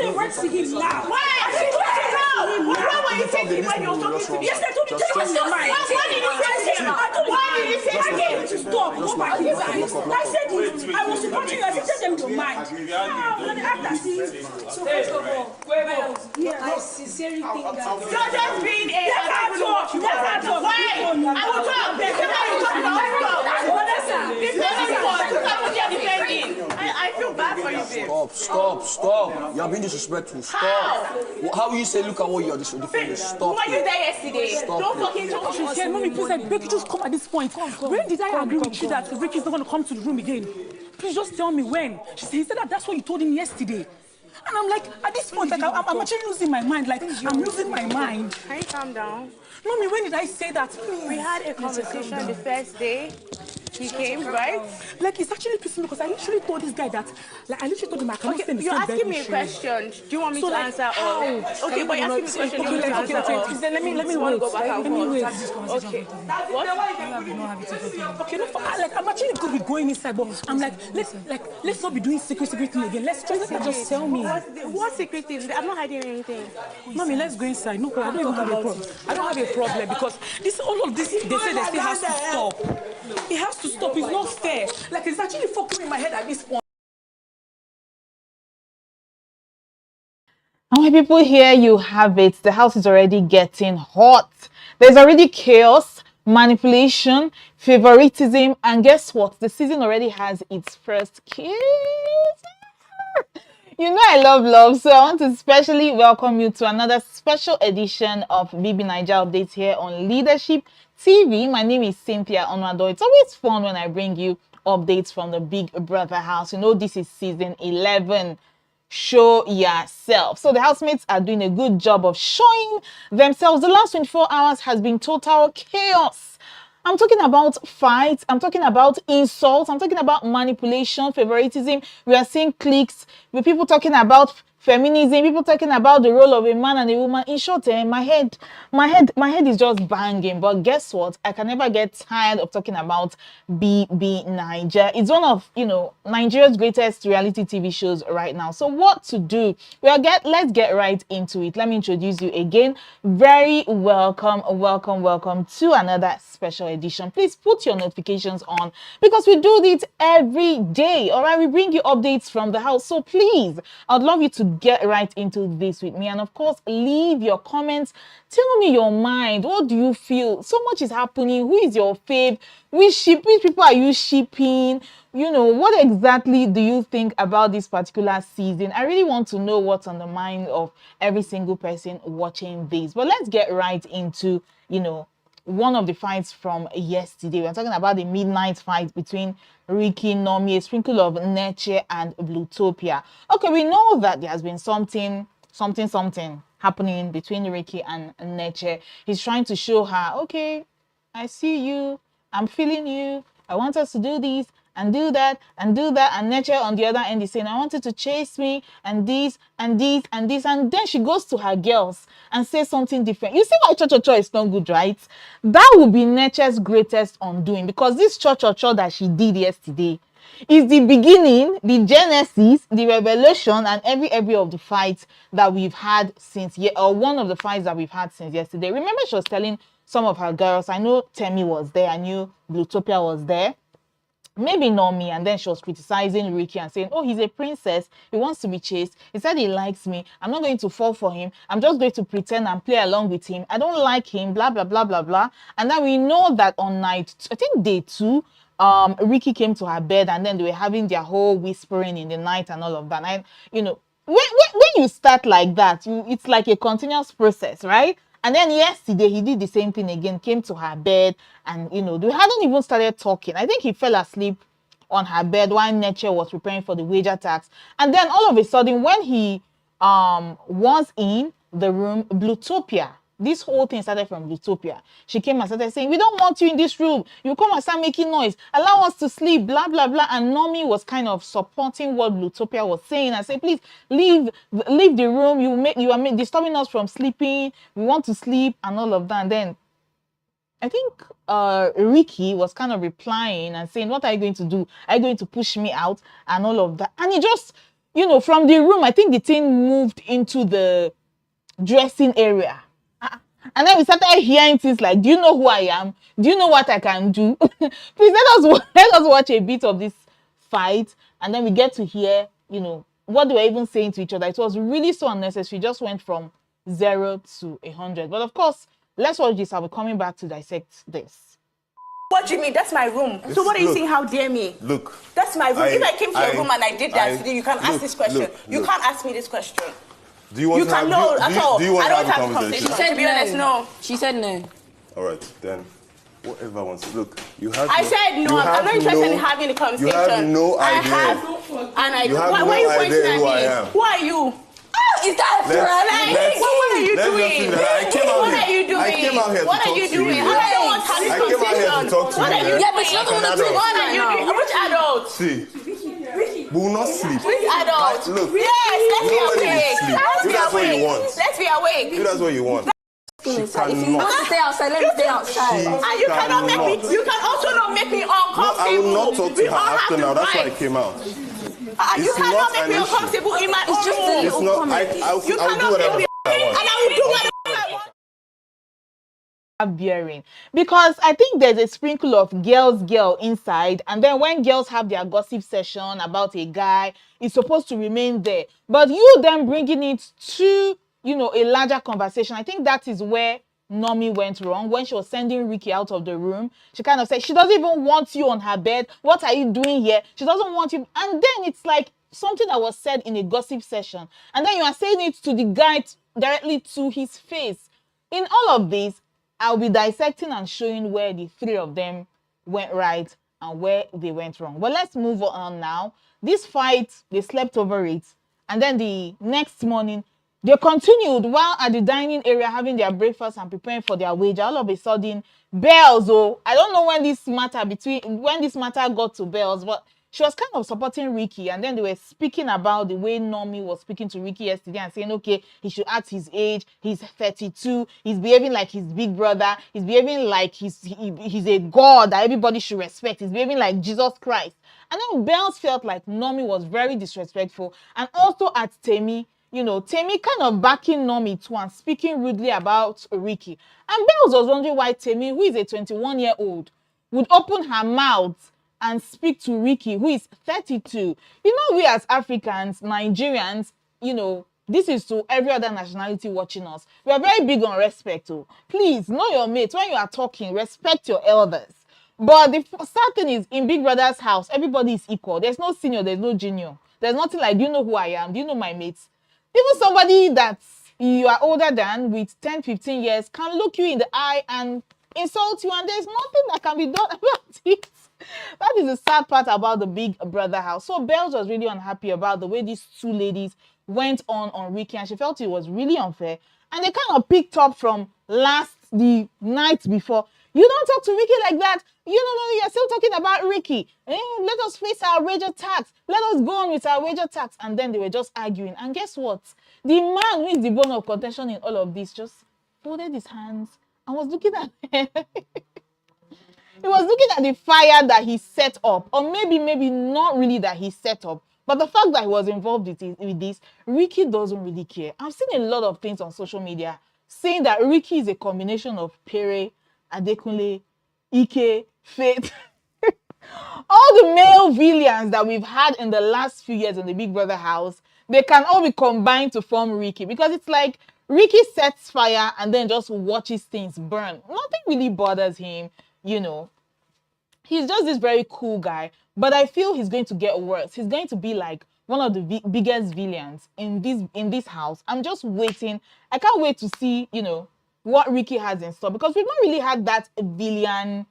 said went to him now. Why? Why were you saying when you were talking to me? Yes, I told you to your mind. What did you say to him? What did you say to him? To stop. Go back to I said it. I was supporting you. I said tell them your mind. So first of all, I sincerely think that You're just being a talk. Why? I will talk. This is how you talk about this defending. I feel bad for you, babe. Stop. You're being disrespectful. Stop. How will you say, look at what you're defending? Stop. Were you there yesterday? Don't fucking talk. She's here. Mommy, please, I beg you, just come at this point. When did I agree with you that Ricky's not going to come to the room again? Please just tell me when. He said that that's what you told him yesterday. And I'm like, at this point, like, I'm actually losing my mind. Like, I'm losing my mind. Can you calm down? Mommy, when did I say that? Please. We had a conversation the first day. He came, right? Like, it's actually pissing me because I literally told this guy that, like, I literally told him I cannot stay in the you're same asking me a issue. question. Do you want me to answer how? Okay, but you're asking me a question. You want me to answer all? Let me want to go back and forth. Okay. What? Okay, no, like, I'm actually good with going inside, but I'm like, let's not be doing secret thing again. Let's just tell me. What secret thing? I'm not hiding anything. Mommy, let's go inside. No, I don't even have a problem. I don't have a problem because all of this, they say they still has to stop. It has to stop. It's not fair. Like, it's actually fucking in my head at this point. And when people hear you have it, the house is already getting hot. There's already chaos, manipulation, favoritism, and guess what? The season already has its first kiss. You know I love love, so I want to especially welcome you to another special edition of BB Naija Updates here on Leadership TV. My name is Cynthia Onwado. It's always fun when I bring you updates from the Big Brother house. You know this is season 11. Show yourself. So the housemates are doing a good job of showing themselves. The last 24 hours has been total chaos. I'm talking about fights. I'm talking about insults. I'm talking about manipulation, favoritism. We are seeing cliques with people talking about feminism, people talking about the role of a man and a woman. In short, my head is just banging. But guess what? I can never get tired of talking about BB Naija. It's one of, Nigeria's greatest reality TV shows right now. So what to do? Let's get right into it. Let me introduce you again. Very welcome to another special edition. Please put your notifications on because we do this every day. All right, we bring you updates from the house. So please, I'd love you to get right into this with me, and of course leave your comments. Tell me your mind. What do you feel? So much is happening. Who is your fave? Which people are you shipping? What exactly do you think about this particular season? I really want to know what's on the mind of every single person watching this. But let's get right into one of the fights from yesterday. We're talking about the midnight fight between Ricky, Nomy, a sprinkle of Neche and Blutopia. Okay, we know that there has been something happening between Ricky and Neche. He's trying to show her, okay, I see you, I'm feeling you, I want us to do this and do that and do that. And Neche on the other end is saying, I wanted to chase me and this and this and this. And then she goes to her girls and says something different. You see why cho-cho-cho is not good, right? That would be Neche's greatest undoing, because this cho-cho-cho that she did yesterday is the beginning, the genesis, the revelation, and every of the fights that we've had since one of the fights that we've had since yesterday. Remember, she was telling some of her girls, I know Temi was there, I knew Blutopia was there, maybe Nomy, and then she was criticizing Ricky and saying, oh, he's a princess, he wants to be chased, he said he likes me, I'm not going to fall for him, I'm just going to pretend and play along with him, I don't like him, blah blah blah blah blah. And then we know that on I think day 2, Ricky came to her bed, and then they were having their whole whispering in the night and all of that. And when you start like that, it's like a continuous process, right? And then yesterday, he did the same thing again, came to her bed, and, they hadn't even started talking. I think he fell asleep on her bed while Neche was preparing for the wager tax. And then all of a sudden, when he was in the room, Blutopia, this whole thing started from Blutopia. She came and started saying, we don't want you in this room. You come and start making noise. Allow us to sleep, blah, blah, blah. And Nomy was kind of supporting what Blutopia was saying and said, please leave the room. You are disturbing us from sleeping. We want to sleep and all of that. And then I think Ricky was kind of replying and saying, what are you going to do? Are you going to push me out? And all of that. And you know, from the room, I think the thing moved into the dressing area. And then we started hearing things like, do you know who I am? Do you know what I can do? Please let us watch a bit of this fight. And then we get to hear, you know, what they were even saying to each other. It was really so unnecessary. Just went from 0 to 100. But of course, let's watch this. I'll be coming back to dissect this. What do you mean? That's my room. So what are you saying? How dare me? Look. That's my room. If I came to your room and I did that, you can ask this question. You can't ask me this question. Do you want to have, no, at all. do you want I to don't have a have conversation? She said honest, no. She said no. All right, then. Whatever wants. Look, you have. I said no. I'm not interested in having a conversation. You have no idea. I have, and I. You have why no are you idea pointing at who me? I am. Who are you? Is that what are you doing? What are you doing? I came out here to What talk are you to you. doing? I don't want to have this I came out here to talk to What you. are you? Yeah, but she doesn't want to do What are you doing? Which adult? See, we will not sleep. Which adult? Look, Yes, let's be nobody will awake. sleep. Let's You, be that's what you awake. want. Let's be awake. You, that's what you want. She If you want cannot. to stay outside, let me stay outside. And you cannot make me. You can also not make me uncomfortable. I will not talk to We her all have after the now. That's why I right. came out. You It's cannot not make an me issue. uncomfortable in my own just a room. It's not. I'll do cannot whatever make I and want. I will do whatever I want. Bearing, because I think there's a sprinkle of girl inside, and then when girls have their gossip session about a guy, it's supposed to remain there, but you then bringing it to, you know, a larger conversation. I think that is where Nomy went wrong. When she was sending Ricky out of the room, she kind of said she doesn't even want you on her bed. What are you doing here? She doesn't want you. And then it's like something that was said in a gossip session, and then you are saying it to the guy directly to his face. In all of this, I'll be dissecting and showing where the three of them went right and where they went wrong. But let's move on now. This fight, they slept over it. And then the next morning, they continued while at the dining area having their breakfast and preparing for their wager. All of a sudden, Bells, I don't know when this matter got to Bells, but she was kind of supporting Ricky, and then they were speaking about the way Nomy was speaking to Ricky yesterday and saying, okay, he should act his age, he's 32, he's behaving like his big brother, he's behaving like he's a god that everybody should respect, he's behaving like Jesus Christ. And then Bells felt like Nomy was very disrespectful, and also at Temi, you know, Temi kind of backing Nomy too and speaking rudely about Ricky. And Bells was wondering why Temi, who is a 21-year-old, would open her mouth and speak to Ricky, who is 32. You know, we as Africans, Nigerians, you know, this is to every other nationality watching us. We are very big on respect. Please, know your mates. When you are talking, respect your elders. But the sad thing is, in Big Brother's house, everybody is equal. There's no senior, there's no junior. There's nothing like, do you know who I am? Do you know my mates? Even somebody that you are older than with 10, 15 years can look you in the eye and insult you, and there's nothing that can be done about it. That is the sad part about the Big Brother house. So Bells was really unhappy about the way these two ladies went on Ricky, and she felt it was really unfair. And they kind of picked up from the night before. You don't talk to Ricky like that. You're still talking about Ricky. Let us face our wager tax. Let us go on with our wager tax. And then they were just arguing. And guess what? The man who is the bone of contention in all of this just folded his hands and was looking at them. He was looking at the fire that he set up, or maybe not really that he set up, but the fact that he was involved with this, Ricky doesn't really care. I've seen a lot of things on social media saying that Ricky is a combination of Pere, Adekunle, Ike, Faith. All the male villains that we've had in the last few years in the Big Brother house, they can all be combined to form Ricky, because it's like Ricky sets fire and then just watches things burn. Nothing really bothers him, you know. He's just this very cool guy, but I feel he's going to get worse. He's going to be like one of the biggest villains in this house. I'm just waiting. I can't wait to see, you know, what Ricky has in store, because we've not really had that villain,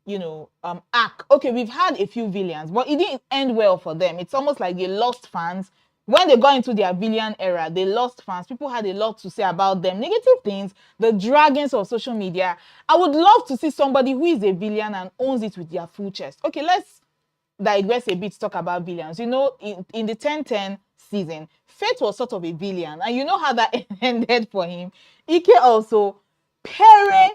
you know, arc. Okay, we've had a few villains, but it didn't end well for them. It's almost like they lost fans. When they got into their villain era, they lost fans. People had a lot to say about them. Negative things, the dragons of social media. I would love to see somebody who is a villain and owns it with their full chest. Okay, let's digress a bit to talk about villains. You know, in the 10-10 season, Faith was sort of a villain. And you know how that ended for him. Ike also. Pere.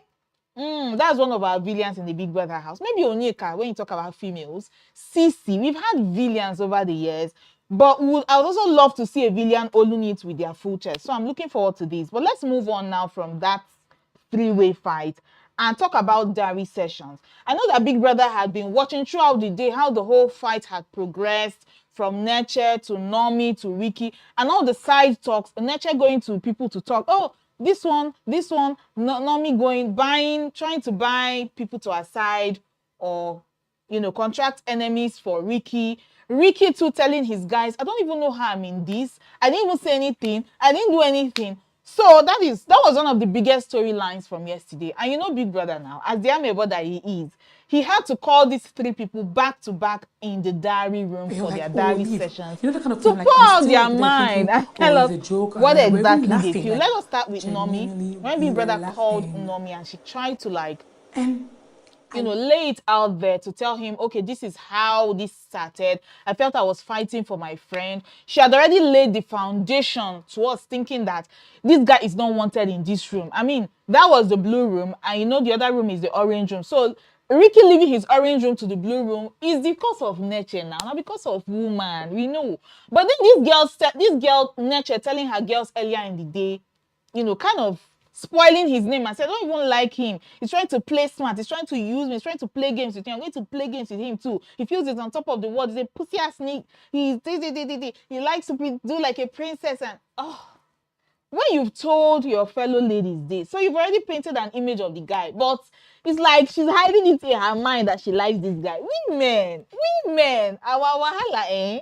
That's one of our villains in the Big Brother house. Maybe Onyeka, when you talk about females. Sisi. We've had villains over the years. But I would also love to see a villain owning it with their full chest. So I'm looking forward to this. But let's move on now from that three-way fight and talk about diary sessions. I know that Big Brother had been watching throughout the day how the whole fight had progressed from Neche to Nomy to Ricky and all the side talks. Neche going to people to talk. Oh, this one, Nomy trying to buy people to her side or, contract enemies for Ricky. Ricky too telling his guys, I don't even know how I'm in this. I didn't even say anything. I didn't do anything. So that was one of the biggest storylines from yesterday. And Big Brother now, as the amebo that he is, he had to call these three people back to back in the diary room for their diary sessions that kind of to thing, pour out their thinking, mind and oh, tell us it's a joke, what and we're exactly they laughing, feel. like, Let us start with Nomy. genuinely, When we Big were Brother called laughing. Nomy and she tried to And lay it out there to tell him, okay, this is how this started. I felt I was fighting for my friend. She had already laid the foundation to us thinking that this guy is not wanted in this room. I mean, that was the blue room, and the other room is the orange room. So Ricky leaving his orange room to the blue room is because of Neche now, not because of woman. We know. But then this girl Neche telling her girls earlier in the day, kind of spoiling his name and said, I don't even like him. He's trying to play smart. He's trying to use me. He's trying to play games with me. I'm going to play games with him too. He feels it's on top of the world. He's a pussy ass sneak. He likes to do like a princess. And when you've told your fellow ladies this, so you've already painted an image of the guy, but it's like she's hiding it in her mind that she likes this guy. Women, our wahala, eh?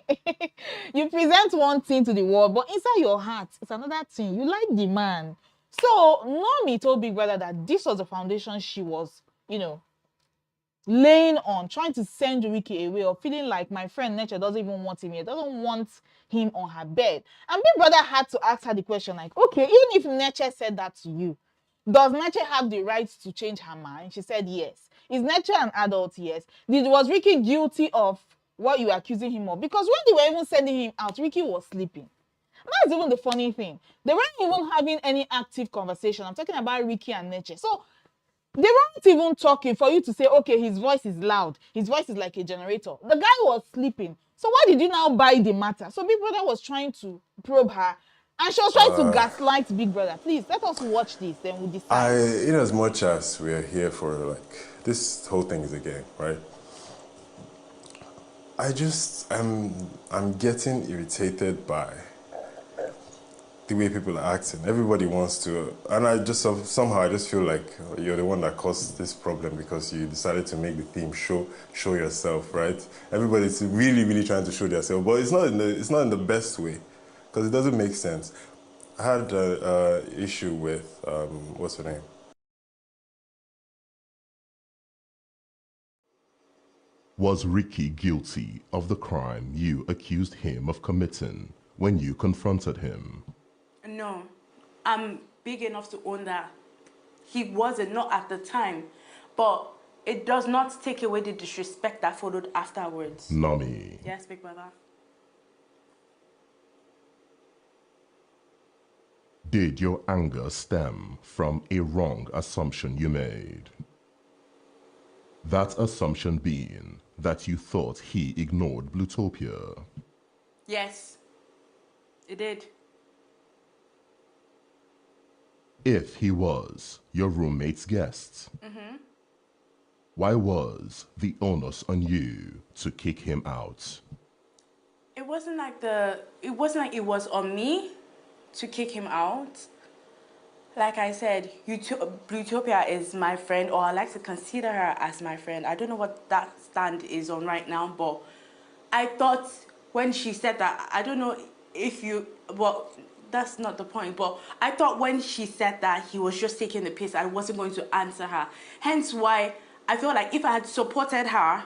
You present one thing to the world, but inside your heart, it's another thing. You like the man. So Nomy told Big Brother that this was the foundation she was, laying on, trying to send Ricky away or feeling like my friend Neche doesn't even want him here, doesn't want him on her bed. And Big Brother had to ask her the question like, okay, even if Neche said that to you, does Neche have the right to change her mind? She said yes. Is Neche an adult? Yes. Was Ricky guilty of what you are accusing him of? Because when they were even sending him out, Ricky was sleeping. That's even the funny thing. They weren't even having any active conversation. I'm talking about Ricky and Neche. So they weren't even talking for you to say, okay, his voice is loud. His voice is like a generator. The guy was sleeping. So why did you now buy the matter? So Big Brother was trying to probe her. And she was trying to gaslight Big Brother. Please, let us watch this, then we'll decide. In as much as we're here for, this whole thing is a game, right? I'm getting irritated by the way people are acting. Everybody wants to, and I just somehow I just feel like you're the one that caused this problem because you decided to make the theme show yourself, right? Everybody's really, really trying to show themselves, but it's not in the best way because it doesn't make sense. I had an issue with what's her name? Was Ricky guilty of the crime you accused him of committing when you confronted him? No, I'm big enough to own that he wasn't, not at the time, but it does not take away the disrespect that followed afterwards. Nomy. Yes, Big Brother. Did your anger stem from a wrong assumption you made? That assumption being that you thought he ignored Blutopia. Yes, it did. If he was your roommate's guest, why was the onus on you to kick him out? It wasn't like it was on me to kick him out. Like I said, Blutopia is my friend, or I like to consider her as my friend. I don't know what that stand is on right now, but I thought when she said that, I don't know if you, well, that's not the point, but I thought when she said that he was just taking the piss, I wasn't going to answer her. Hence why I feel like if I had supported her,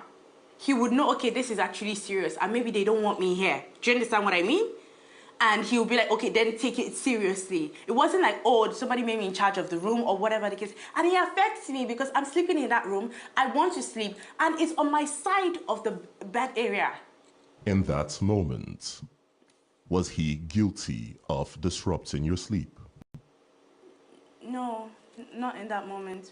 he would know, okay, this is actually serious, and maybe they don't want me here. Do you understand what I mean? And he would be like, okay, then take it seriously. It wasn't like, oh, somebody made me in charge of the room or whatever the case. And it affects me because I'm sleeping in that room. I want to sleep. And it's on my side of the bed area. In that moment, was he guilty of disrupting your sleep? No, not in that moment.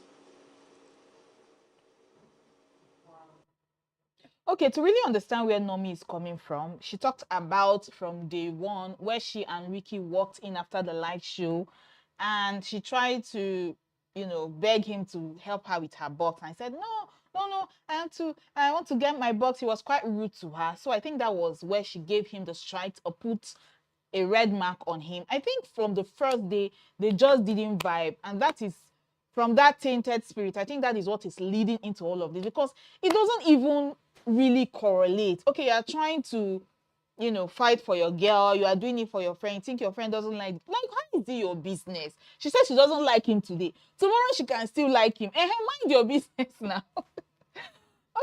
Okay, to really understand where Nomy is coming from, she talked about from day one where she and Ricky walked in after the live show, and she tried to, beg him to help her with her box. And I said, no, no, no, I want to get my box. He was quite rude to her. So I think that was where she gave him the strike or put a red mark on him. I think from the first day, they just didn't vibe. And that is from that tainted spirit. I think that is what is leading into all of this, because it doesn't even really correlate. Okay, you're trying to, fight for your girl. You are doing it for your friend. You think your friend doesn't like, how is it your business? She said she doesn't like him today. Tomorrow she can still like him. Mind your business now.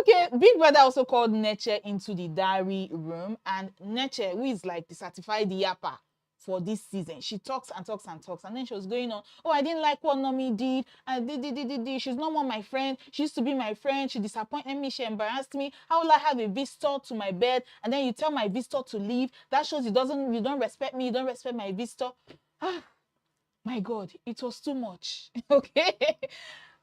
Okay, Big Brother also called Neche into the diary room, and Neche, who is like the certified yapper for this season, she talks and talks and talks, and then she was going on, oh, I didn't like what Nomy did, and did. She's no more my friend. She used to be my friend. She disappointed me. She embarrassed me. How will I have a visitor to my bed, and then you tell my visitor to leave? That shows you don't respect me. You don't respect my visitor. Ah, my God, it was too much. Okay.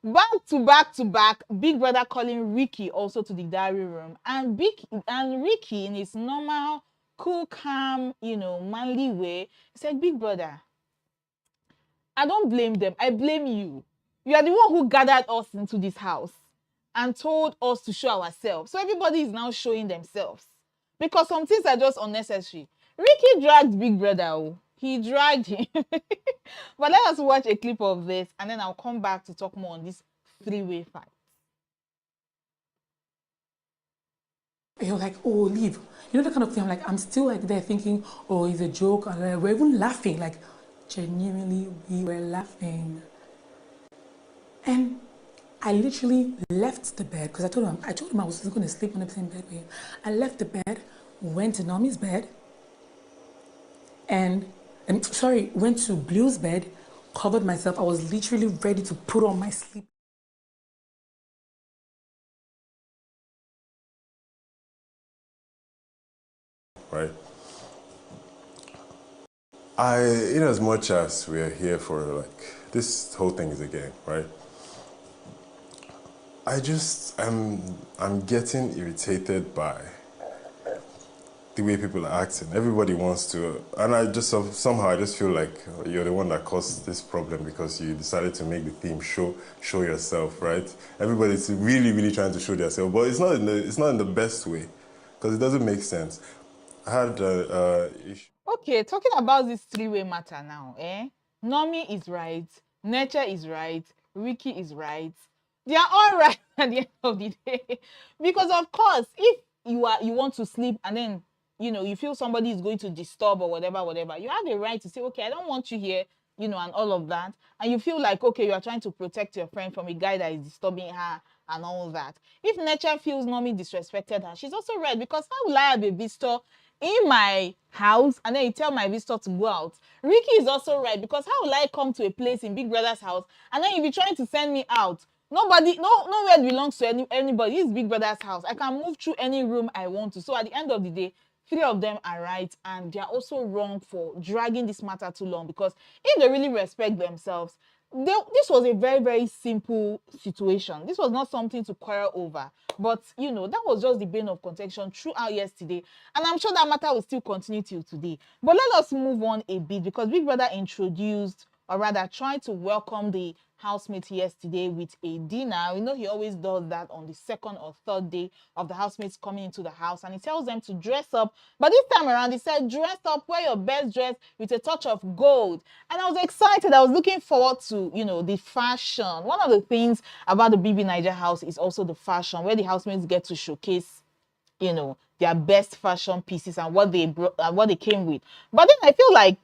Back to back, Big Brother calling Ricky also to the diary room, and Ricky in his normal, cool, calm, manly way, said, Big Brother, I don't blame them. I blame you. You are the one who gathered us into this house and told us to show ourselves. So everybody is now showing themselves, because some things are just unnecessary. Ricky dragged Big Brother. Oh. He dragged him. But let us watch a clip of this, and then I'll come back to talk more on this three-way fight. You're like, oh, leave. You know, that kind of thing. I'm like, I'm still like there thinking, oh, it's a joke. And we're even laughing. Like, genuinely, we were laughing. And I literally left the bed, because I told him I was going to sleep on the same bed with him. I left the bed, went to Nomy's bed, went to Blue's bed, covered myself. I was literally ready to put on my sleep. Right? In as much as we're here for, like, this whole thing is a game, right? I'm getting irritated by the way people are acting. Everybody wants to, and I just somehow I just feel like you're the one that caused this problem because you decided to make the theme show yourself, right? Everybody's really, really trying to show themselves, but it's not in the best way, because it doesn't make sense. I had issue. Okay, talking about this three-way matter now, Nomy is right, Neche is right, Ricky is right. They are all right at the end of the day. Because of course, if you want to sleep and then you feel somebody is going to disturb or whatever, you have the right to say, okay, I don't want you here, and all of that. And you feel like, okay, you are trying to protect your friend from a guy that is disturbing her and all that. If Neche feels Nomy disrespected her, she's also right, because how will I have a visitor in my house and then you tell my visitor to go out? Ricky is also right, because how will I come to a place in Big Brother's house and then you'll be trying to send me out? Nowhere belongs to anybody. It's Big Brother's house. I can move through any room I want to. So at the end of the day, three of them are right, and they are also wrong for dragging this matter too long, because if they really respect themselves, this was a very, very simple situation. This was not something to quarrel over, but that was just the bane of contention throughout yesterday, and I'm sure that matter will still continue till today. But let us move on a bit, because Big Brother introduced, or rather tried to welcome the housemates yesterday with a dinner. He always does that on the second or third day of the housemates coming into the house, and he tells them to dress up. But this time around, he said, dress up, wear your best dress with a touch of gold. And I was excited. I was looking forward to, the fashion. One of the things about the BB Niger house is also the fashion, where the housemates get to showcase, their best fashion pieces and what they brought, what they came with. But then I feel like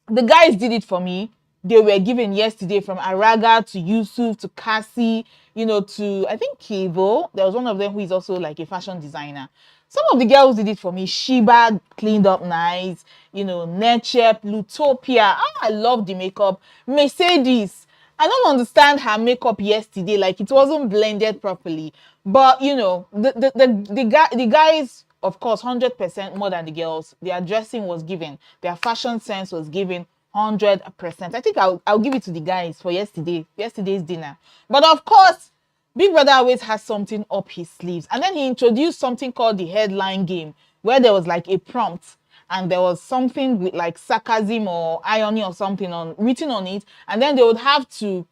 the guys did it for me. They were given yesterday, from Araga to Yusuf to Cassie, to, I think, Kevo. There was one of them who is also like a fashion designer. Some of the girls did it for me. Sheba cleaned up nice. Neche, Plutopia. I love the makeup. Mercedes, I don't understand her makeup yesterday. Like, it wasn't blended properly. But, the guys, of course, 100% more than the girls. Their dressing was given. Their fashion sense was given 100%. I think I'll give it to the guys for yesterday's dinner. But of course, Big Brother always has something up his sleeves. And then he introduced something called the headline game, where there was like a prompt and there was something with like sarcasm or irony or something written on it. And then they would have to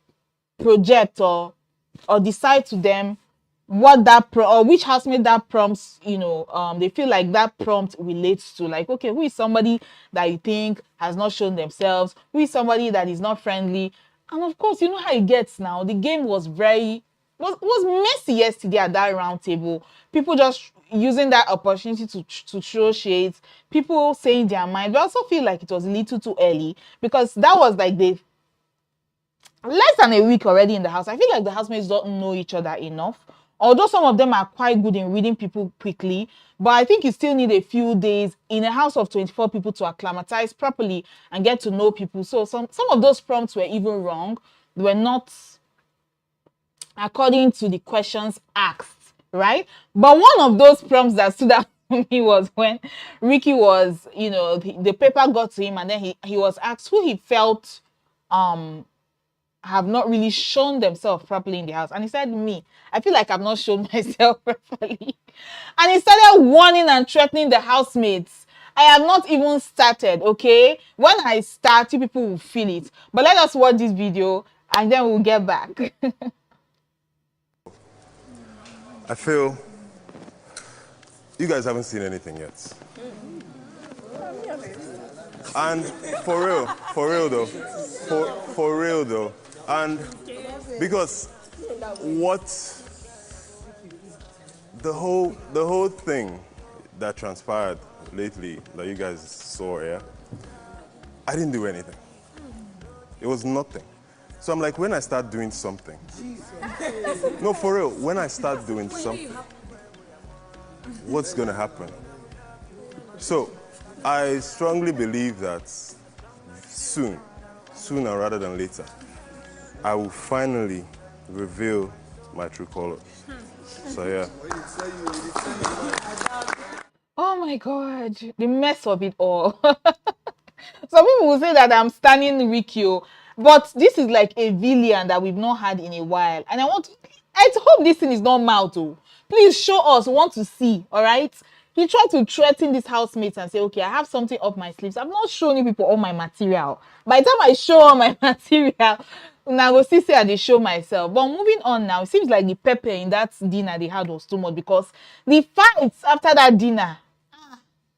project or decide to them what that or which housemate that prompts, they feel like that prompt relates to. Like, okay, who is somebody that you think has not shown themselves? Who is somebody that is not friendly? And of course, you know how it gets now. The game was was messy yesterday at that round table. People just using that opportunity to throw shades. People saying their mind. But I also feel like it was a little too early because that was like the less than a week already in the house. I feel like the housemates don't know each other enough. Although some of them are quite good in reading people quickly, but I think you still need a few days in a house of 24 people to acclimatize properly and get to know people. So some of those prompts were even wrong. They were not according to the questions asked, right? But one of those prompts that stood out to me was when Ricky was, the paper got to him and then he was asked who he felt have not really shown themselves properly in the house. And he said, me. I feel like I've not shown myself properly. And he started warning and threatening the housemates. I have not even started, okay? When I start, you people will feel it. But let us watch this video and then we'll get back. I feel you guys haven't seen anything yet. And for real though, and because what the whole thing that transpired lately that you guys saw here, I didn't do anything. It was nothing. So I'm like, when I start doing something, no, for real, when I start doing something, what's gonna happen? So I strongly believe that sooner rather than later, I will finally reveal my true colors. So yeah. Oh my God, the mess of it all. Some people will say that I'm standing Ricky, but this is like a villain that we've not had in a while. And I hope this thing is not mouth. Please show us, we want to see, all right? He tried to threaten these housemates and say, okay, I have something up my sleeves. I'm not showing you people all my material. By the time I show all my material, now go see say I dey show myself. But moving on now, it seems like the pepper in that dinner they had was too much because the fights after that dinner,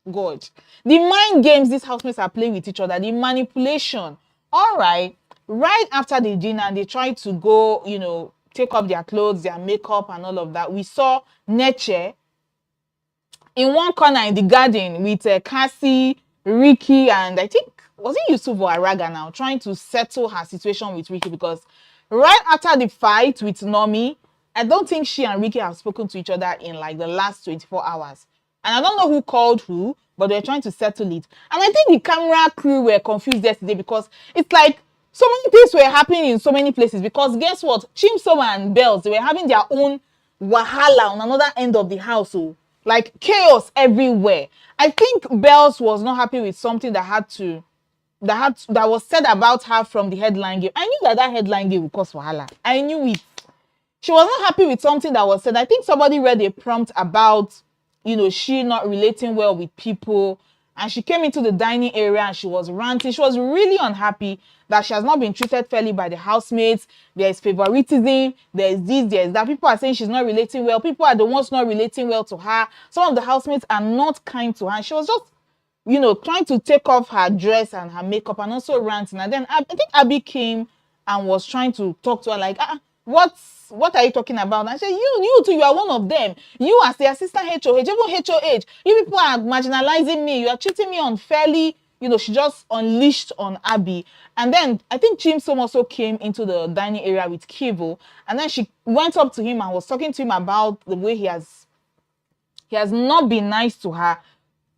God, the mind games these housemates are playing with each other, the manipulation. All right, right after the dinner, they tried to go, take off their clothes, their makeup, and all of that. We saw Neche in one corner in the garden with Cassie, Ricky, and I think, was it Yusuf or Araga now, trying to settle her situation with Ricky because right after the fight with Nomy, I don't think she and Ricky have spoken to each other in like the last 24 hours. And I don't know who called who, but they're trying to settle it. And I think the camera crew were confused yesterday because it's like so many things were happening in so many places because guess what? Chimsoma and Bells, they were having their own wahala on another end of the house. So like chaos everywhere. I think Bells was not happy with something that was said about her from the headline game. I knew that headline game would cause wahala. I knew it. She was not happy with something that was said. I think somebody read a prompt about, she not relating well with people. And she came into the dining area and she was ranting. She was really unhappy that she has not been treated fairly by the housemates. There is favoritism. There is this, there is that. People are saying she's not relating well. People are the ones not relating well to her. Some of the housemates are not kind to her. And she was just, trying to take off her dress and her makeup and also ranting. And then I think Abby came and was trying to talk to her like, what are you talking about? And I said, you too, you are one of them. You as the assistant HOH, even HOH, you people are marginalizing me. You are treating me unfairly. She just unleashed on Abby. And then I think Chimsom also came into the dining area with Kivo. And then she went up to him and was talking to him about the way he has not been nice to her,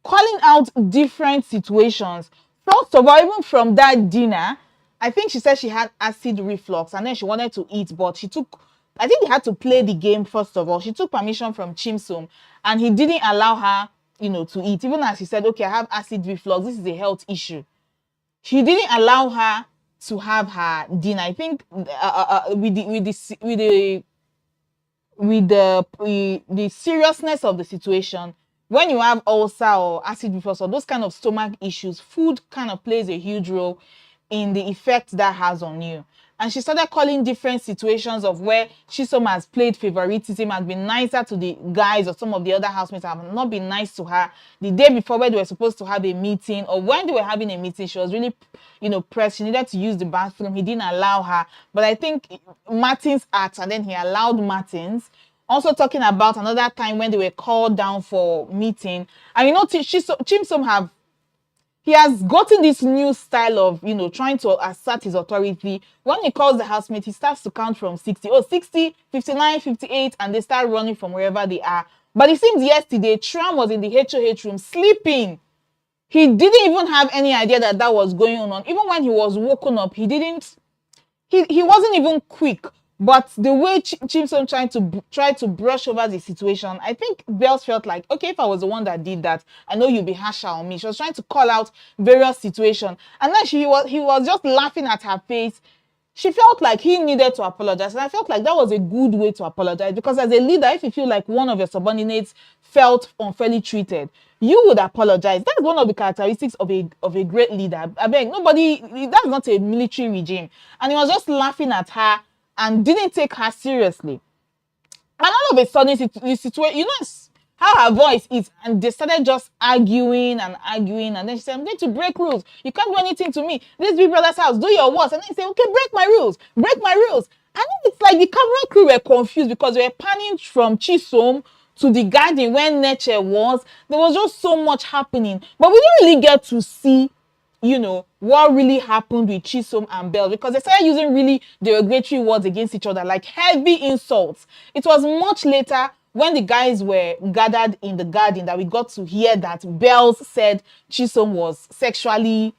calling out different situations. First of all, even from that dinner, I think she said she had acid reflux and then she wanted to eat, but I think they had to play the game first of all. She took permission from Chimsom and he didn't allow her, to eat. Even as she said, okay, I have acid reflux, this is a health issue. He didn't allow her to have her dinner. I think with the with the seriousness of the situation, when you have ulcer or acid reflux or those kind of stomach issues, food kind of plays a huge role in the effect that has on you. And she started calling different situations of where Chisom has played favoritism, has been nicer to the guys, or some of the other housemates have not been nice to her. The day before, where they were supposed to have a meeting, or when they were having a meeting, she was really, pressed. She needed to use the bathroom. He didn't allow her. But I think Martins asked, and then he allowed Martins. Also talking about another time when they were called down for meeting. And Chisom he has gotten this new style of, trying to assert his authority. When he calls the housemate, he starts to count from 60. Oh, 60, 59, 58, and they start running from wherever they are. But it seems yesterday, Tram was in the HOH room sleeping. He didn't even have any idea that was going on. Even when he was woken up, he wasn't even quick. But the way Chisom tried to brush over the situation, I think Bells felt like, okay, if I was the one that did that, I know you'll be harsher on me. She was trying to call out various situations. And then he was just laughing at her face. She felt like he needed to apologize. And I felt like that was a good way to apologize. Because as a leader, if you feel like one of your subordinates felt unfairly treated, you would apologize. That's one of the characteristics of a great leader. I beg, that's not a military regime. And he was just laughing at her and didn't take her seriously. And all of a sudden, the situation, how her voice is, and they started just arguing, and then she said, I'm going to break rules. You can't do anything to me. This Big Brother's house, do your worst. And then he said, okay, break my rules. And then it's like the camera crew were confused because they were panning from Chisom to the garden when Neche was. There was just so much happening. But we didn't really get to see what really happened with Chisom and Bell, because they started using really derogatory words against each other, like heavy insults. It was much later when the guys were gathered in the garden that we got to hear that Bells said Chisom was sexualizing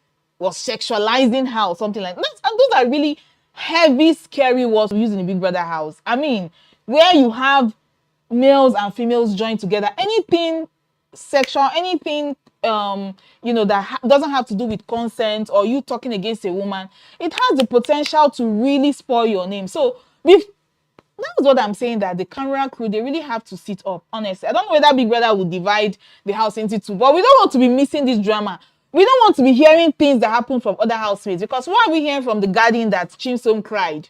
her or something like that. And those are really heavy, scary words we use in the Big Brother house. I mean, where you have males and females joined together, anything sexual, anything doesn't have to do with consent or you talking against a woman, it has the potential to really spoil your name. So that's what I'm saying, that the camera crew, they really have to sit up. Honestly, I don't know whether Big Brother will divide the house into two, but we don't want to be missing this drama. We don't want to be hearing things that happen from other housemates, because what are we hearing from the garden that Chisom cried?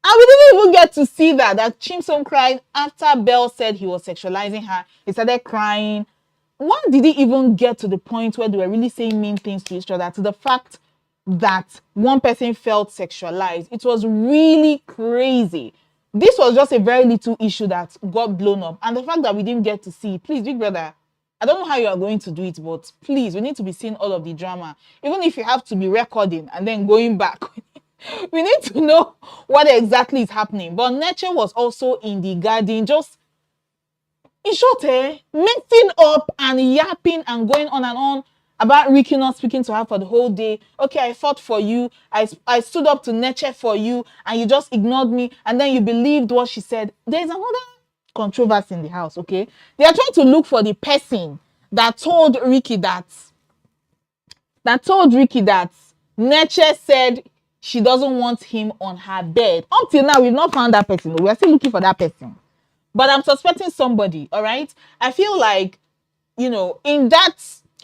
And we didn't even get to see that Chisom cried after Bell said he was sexualizing her. He started crying. When did it even get to the point where they were really saying mean things to each other, to the fact that one person felt sexualized? It was really crazy. This was just a very little issue that got blown up. And the fact that we didn't get to see, please, Big Brother, I don't know how you are going to do it, but please, we need to be seeing all of the drama. Even if you have to be recording and then going back. We need to know what exactly is happening. But Neche was also in the garden, just in short, messing up and yapping and going on and on about Ricky not speaking to her for the whole day. Okay, I fought for you. I stood up to Neche for you, and you just ignored me, and then you believed what she said. There's another controversy in the house, okay? They are trying to look for the person that told Ricky that Neche said she doesn't want him on her bed. Until now, we've not found that person. We are still looking for that person. But I'm suspecting somebody, all right? I feel like, in that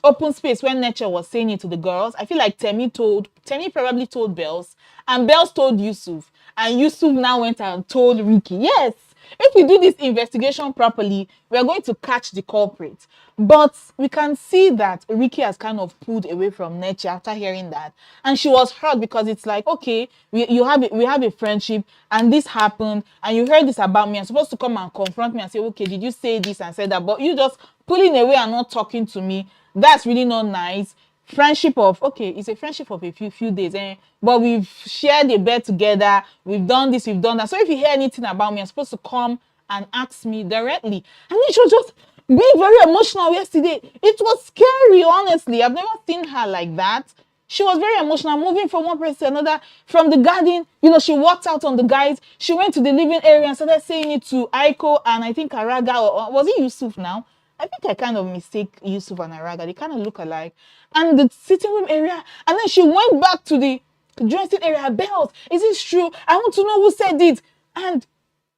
open space when Neche was saying it to the girls, I feel like Temi probably told Bells, and Bells told Yusuf, and Yusuf now went and told Ricky. Yes, if we do this investigation properly, we are going to catch the culprit. But we can see that Ricky has kind of pulled away from Neche after hearing that. And she was hurt because it's like, okay, we have a friendship and this happened and you heard this about me. I'm supposed to come and confront me and say, okay, did you say this and say that? But you just pulling away and not talking to me. That's really not nice. Friendship of, okay, it's a friendship of a few days, but we've shared a bed together, we've done this, we've done that. So if you hear anything about me, you're supposed to come and ask me directly. And then she was just being very emotional yesterday. It was scary, honestly. I've never seen her like that. She was very emotional, moving from one place to another. From the garden, she walked out on the guys. She went to the living area and started saying it to Aiko and I think Araga, or was it Yusuf now? I think I kind of mistake Yusuf and Araga. They kind of look alike. And the sitting room area. And then she went back to the dressing area. Bells, is this true? I want to know who said it. And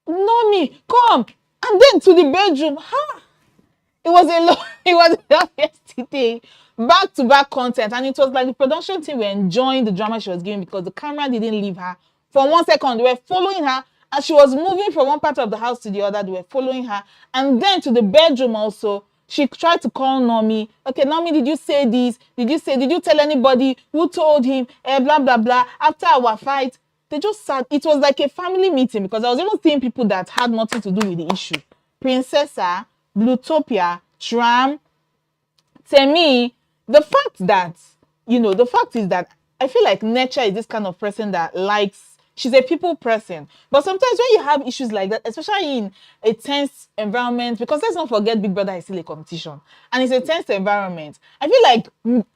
Nomy, come. And then to the bedroom. It was a lot. It was a lot yesterday. Back to back content, and it was like the production team were enjoying the drama she was giving because the camera didn't leave her for 1 second. They were following her, and she was moving from one part of the house to the other. They were following her, and then to the bedroom also. She tried to call Nomy. Okay, Nomy, did you say this? Did you tell anybody? Who told him? Blah blah blah. After our fight, they just sat. It was like a family meeting because I was even seeing people that had nothing to do with the issue. Princessa, Bluetopia, Tram, Temi. The fact is that I feel like Neche is this kind of person that likes, she's a people person. But sometimes when you have issues like that, especially in a tense environment, because let's not forget Big Brother is still a competition, and it's a tense environment, I feel like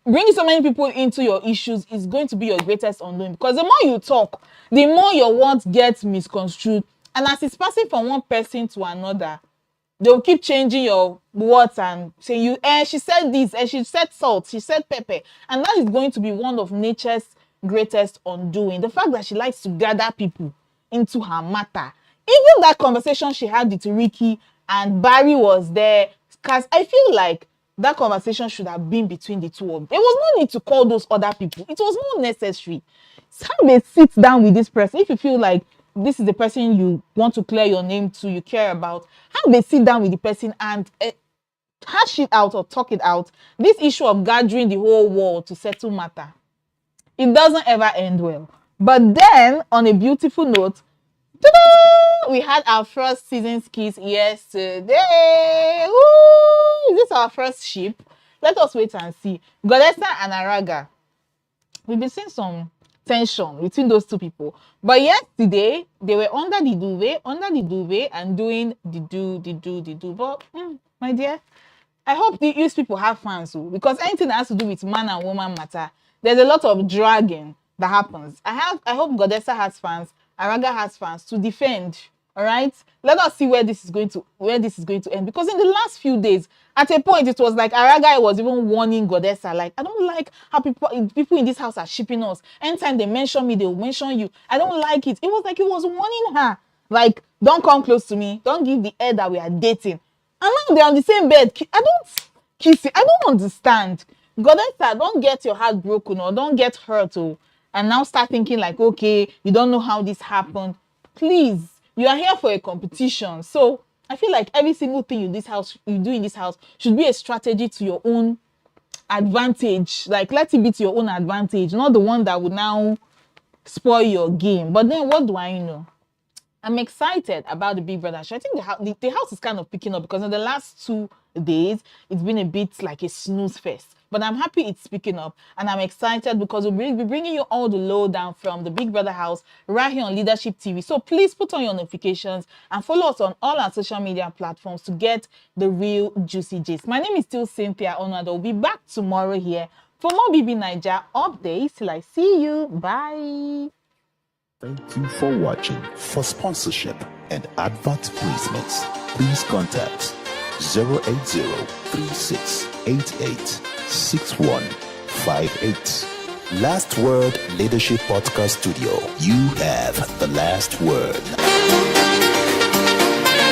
bringing so many people into your issues is going to be your greatest undoing, because the more you talk, the more your words get misconstrued, and as it's passing from one person to another, they'll keep changing your words and saying she said this, and she said salt, she said pepper, and that is going to be one of nature's greatest undoing. The fact that she likes to gather people into her matter. Even that conversation she had with Ricky and Barry was there, because I feel like that conversation should have been between the two of them. There was no need to call those other people. It was not necessary. Have a sit down with this person. If you feel like this is the person you want to clear your name to, you care about, have a sit down with the person and hash it out or talk it out. This issue of gathering the whole world to settle matter, it doesn't ever end well. But then, on a beautiful note, ta-da! We had our first season kiss yesterday. Woo! Is this our first ship? Let us wait and see. Goddessa and Araga. We've been seeing some tension between those two people. But yesterday, they were under the duvet and doing the do. But, my dear, I hope these people have fans, because anything that has to do with man and woman matter, there's a lot of dragging that happens. I hope Goddessa has fans, Araga has fans to defend. All right, let us see where this is going to end, because in the last few days, at a point, it was like Araga was even warning Goddessa, like, I don't like how people in this house are shipping us. Anytime they mention me, they will mention you. I don't like it. It was like he was warning her, like, don't come close to me. Don't give the air that we are dating. And now they're on the same bed. I don't kiss it. I don't understand. Goddessa, don't get your heart broken or don't get hurt, and now start thinking like, okay, you don't know how this happened. Please, you are here for a competition. So I feel like every single thing you do in this house should be a strategy to your own advantage. Like, let it be to your own advantage, not the one that would now spoil your game. But then what do I know? I'm excited about the Big Brother show. I think the house is kind of picking up, because in the last 2 days, it's been a bit like a snooze fest. But I'm happy it's picking up, and I'm excited because we'll be bringing you all the lowdown from the Big Brother house right here on Leadership TV. So please put on your notifications and follow us on all our social media platforms to get the real juicy gist. My name is still Cynthia Onwado. We'll be back tomorrow here for more BB Naija updates. Till I see you. Bye. Thank you for watching. For sponsorship and advert placements, please contact 080-3688-6158. Last Word Leadership Podcast Studio. You have the last word.